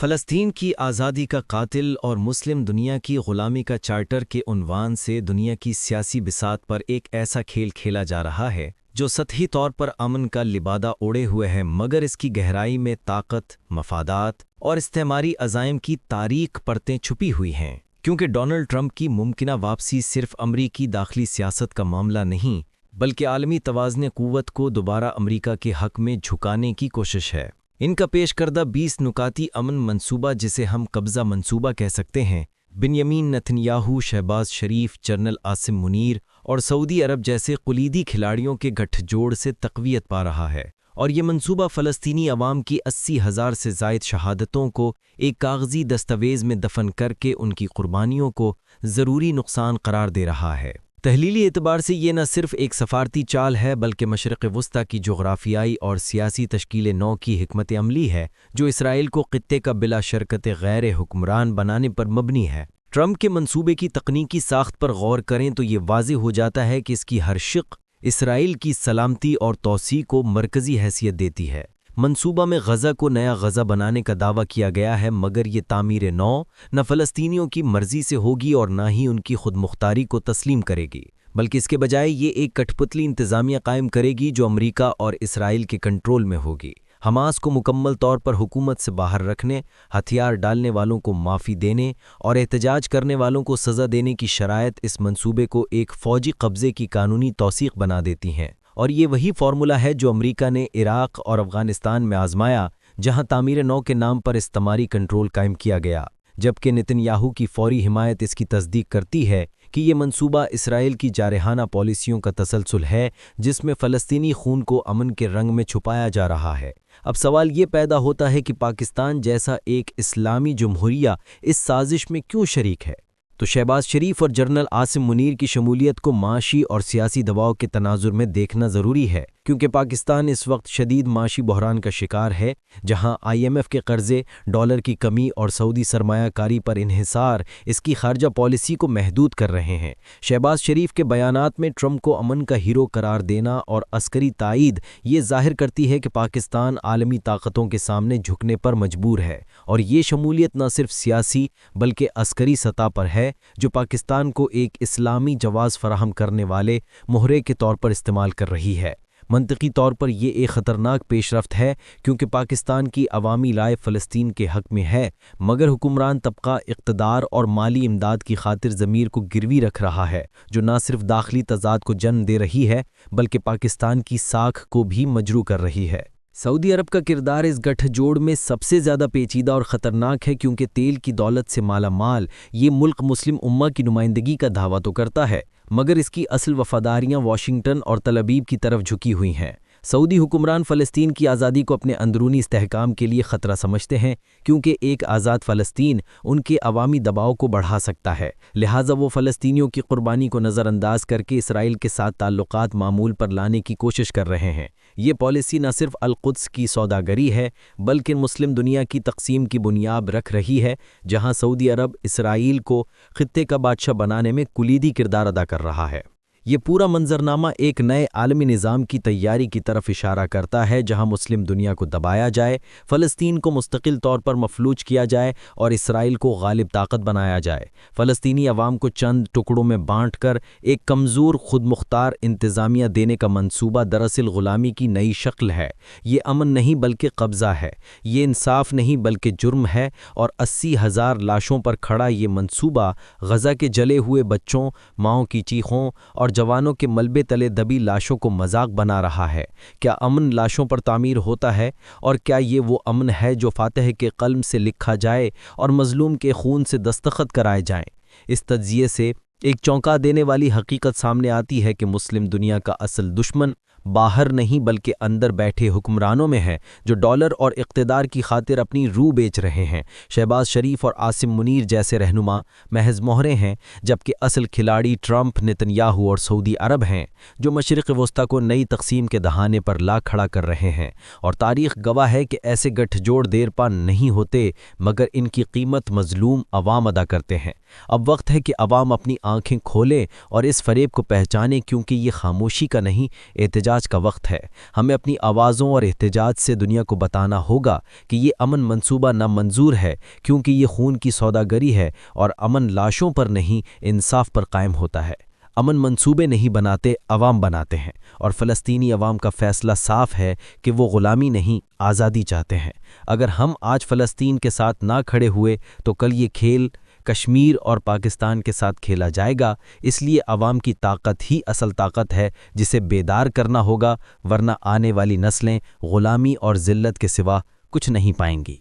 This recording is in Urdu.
فلسطین کی آزادی کا قاتل اور مسلم دنیا کی غلامی کا چارٹر کے عنوان سے دنیا کی سیاسی بساط پر ایک ایسا کھیل کھیلا جا رہا ہے جو سطحی طور پر امن کا لبادہ اوڑھے ہوئے ہے، مگر اس کی گہرائی میں طاقت، مفادات اور استعماری عزائم کی تاریک پرتیں چھپی ہوئی ہیں۔ کیونکہ ڈونلڈ ٹرمپ کی ممکنہ واپسی صرف امریکی داخلی سیاست کا معاملہ نہیں، بلکہ عالمی توازن قوت کو دوبارہ امریکا کے حق میں جھکانے کی کوشش ہے۔ ان کا پیش کردہ 20 نکاتی امن منصوبہ، جسے ہم قبضہ منصوبہ کہہ سکتے ہیں، بنیامین نتنیاہو، شہباز شریف، جنرل عاصم منیر اور سعودی عرب جیسے کلیدی کھلاڑیوں کے گٹھ جوڑ سے تقویت پا رہا ہے، اور یہ منصوبہ فلسطینی عوام کی 80,000 سے زائد شہادتوں کو ایک کاغذی دستاویز میں دفن کر کے ان کی قربانیوں کو ضروری نقصان قرار دے رہا ہے۔ تحلیلی اعتبار سے یہ نہ صرف ایک سفارتی چال ہے، بلکہ مشرق وسطیٰ کی جغرافیائی اور سیاسی تشکیل نو کی حکمت عملی ہے، جو اسرائیل کو خطے کا بلا شرکت غیر حکمران بنانے پر مبنی ہے۔ ٹرمپ کے منصوبے کی تکنیکی ساخت پر غور کریں تو یہ واضح ہو جاتا ہے کہ اس کی ہر شق اسرائیل کی سلامتی اور توسیع کو مرکزی حیثیت دیتی ہے۔ منصوبہ میں غزہ کو نیا غزہ بنانے کا دعویٰ کیا گیا ہے، مگر یہ تعمیر نو نہ فلسطینیوں کی مرضی سے ہوگی اور نہ ہی ان کی خود مختاری کو تسلیم کرے گی، بلکہ اس کے بجائے یہ ایک کٹھ پتلی انتظامیہ قائم کرے گی جو امریکہ اور اسرائیل کے کنٹرول میں ہوگی۔ حماس کو مکمل طور پر حکومت سے باہر رکھنے، ہتھیار ڈالنے والوں کو معافی دینے اور احتجاج کرنے والوں کو سزا دینے کی شرائط اس منصوبے کو ایک فوجی قبضے کی قانونی توثیق بنا دیتی ہیں، اور یہ وہی فارمولہ ہے جو امریکہ نے عراق اور افغانستان میں آزمایا، جہاں تعمیر نو کے نام پر استعماری کنٹرول قائم کیا گیا، جبکہ نتنیاہو کی فوری حمایت اس کی تصدیق کرتی ہے کہ یہ منصوبہ اسرائیل کی جارحانہ پالیسیوں کا تسلسل ہے، جس میں فلسطینی خون کو امن کے رنگ میں چھپایا جا رہا ہے۔ اب سوال یہ پیدا ہوتا ہے کہ پاکستان جیسا ایک اسلامی جمہوریہ اس سازش میں کیوں شریک ہے؟ تو شہباز شریف اور جنرل عاصم منیر کی شمولیت کو معاشی اور سیاسی دباؤ کے تناظر میں دیکھنا ضروری ہے، کیونکہ پاکستان اس وقت شدید معاشی بحران کا شکار ہے، جہاں IMF کے قرضے، ڈالر کی کمی اور سعودی سرمایہ کاری پر انحصار اس کی خارجہ پالیسی کو محدود کر رہے ہیں۔ شہباز شریف کے بیانات میں ٹرمپ کو امن کا ہیرو قرار دینا اور عسکری تائید یہ ظاہر کرتی ہے کہ پاکستان عالمی طاقتوں کے سامنے جھکنے پر مجبور ہے، اور یہ شمولیت نہ صرف سیاسی بلکہ عسکری سطح پر ہے، جو پاکستان کو ایک اسلامی جواز فراہم کرنے والے مہرے کے طور پر استعمال کر رہی ہے۔ منطقی طور پر یہ ایک خطرناک پیش رفت ہے، کیونکہ پاکستان کی عوامی رائے فلسطین کے حق میں ہے، مگر حکمران طبقہ اقتدار اور مالی امداد کی خاطر ضمیر کو گروی رکھ رہا ہے، جو نہ صرف داخلی تضاد کو جنم دے رہی ہے بلکہ پاکستان کی ساکھ کو بھی مجروح کر رہی ہے۔ سعودی عرب کا کردار اس گٹھ جوڑ میں سب سے زیادہ پیچیدہ اور خطرناک ہے، کیونکہ تیل کی دولت سے مالا مال یہ ملک مسلم امہ کی نمائندگی کا دعویٰ تو کرتا ہے، مگر اس کی اصل وفاداریاں واشنگٹن اور تل ابیب کی طرف جھکی ہوئی ہیں۔ سعودی حکمران فلسطین کی آزادی کو اپنے اندرونی استحکام کے لیے خطرہ سمجھتے ہیں، کیونکہ ایک آزاد فلسطین ان کے عوامی دباؤ کو بڑھا سکتا ہے، لہٰذا وہ فلسطینیوں کی قربانی کو نظر انداز کر کے اسرائیل کے ساتھ تعلقات معمول پر لانے کی کوشش کر رہے ہیں۔ یہ پالیسی نہ صرف القدس کی سوداگری ہے بلکہ مسلم دنیا کی تقسیم کی بنیاد رکھ رہی ہے، جہاں سعودی عرب اسرائیل کو خطے کا بادشاہ بنانے میں کلیدی کردار ادا کر رہا ہے۔ یہ پورا منظرنامہ ایک نئے عالمی نظام کی تیاری کی طرف اشارہ کرتا ہے، جہاں مسلم دنیا کو دبایا جائے، فلسطین کو مستقل طور پر مفلوج کیا جائے اور اسرائیل کو غالب طاقت بنایا جائے۔ فلسطینی عوام کو چند ٹکڑوں میں بانٹ کر ایک کمزور خود مختار انتظامیہ دینے کا منصوبہ دراصل غلامی کی نئی شکل ہے۔ یہ امن نہیں بلکہ قبضہ ہے، یہ انصاف نہیں بلکہ جرم ہے، اور 80,000 لاشوں پر کھڑا یہ منصوبہ غزہ کے جلے ہوئے بچوں، ماؤں کی چیخوں اور جوانوں کے ملبے تلے دبی لاشوں کو مذاق بنا رہا ہے۔ کیا امن لاشوں پر تعمیر ہوتا ہے؟ اور کیا یہ وہ امن ہے جو فاتح کے قلم سے لکھا جائے اور مظلوم کے خون سے دستخط کرائے جائیں؟ اس تجزیے سے ایک چونکا دینے والی حقیقت سامنے آتی ہے کہ مسلم دنیا کا اصل دشمن باہر نہیں بلکہ اندر بیٹھے حکمرانوں میں ہے، جو ڈالر اور اقتدار کی خاطر اپنی روح بیچ رہے ہیں۔ شہباز شریف اور عاصم منیر جیسے رہنما محض مہرے ہیں، جبکہ اصل کھلاڑی ٹرمپ، نتنیاہو اور سعودی عرب ہیں، جو مشرق وسطیٰ کو نئی تقسیم کے دہانے پر لا کھڑا کر رہے ہیں، اور تاریخ گواہ ہے کہ ایسے گٹھ جوڑ دیر پا نہیں ہوتے، مگر ان کی قیمت مظلوم عوام ادا کرتے ہیں۔ اب وقت ہے کہ عوام اپنی آنکھیں کھولیں اور اس فریب کو پہچانیں، کیونکہ یہ خاموشی کا نہیں، احتجاج احتجاج کا وقت ہے۔ ہمیں اپنی آوازوں اور احتجاج سے دنیا کو بتانا ہوگا کہ یہ امن منصوبہ نامنظور ہے، کیونکہ یہ خون کی سوداگری ہے اور امن لاشوں پر نہیں، انصاف پر قائم ہوتا ہے۔ امن منصوبے نہیں بناتے، عوام بناتے ہیں، اور فلسطینی عوام کا فیصلہ صاف ہے کہ وہ غلامی نہیں، آزادی چاہتے ہیں۔ اگر ہم آج فلسطین کے ساتھ نہ کھڑے ہوئے تو کل یہ کھیل کشمیر اور پاکستان کے ساتھ کھیلا جائے گا۔ اس لیے عوام کی طاقت ہی اصل طاقت ہے جسے بیدار کرنا ہوگا، ورنہ آنے والی نسلیں غلامی اور ذلت کے سوا کچھ نہیں پائیں گی۔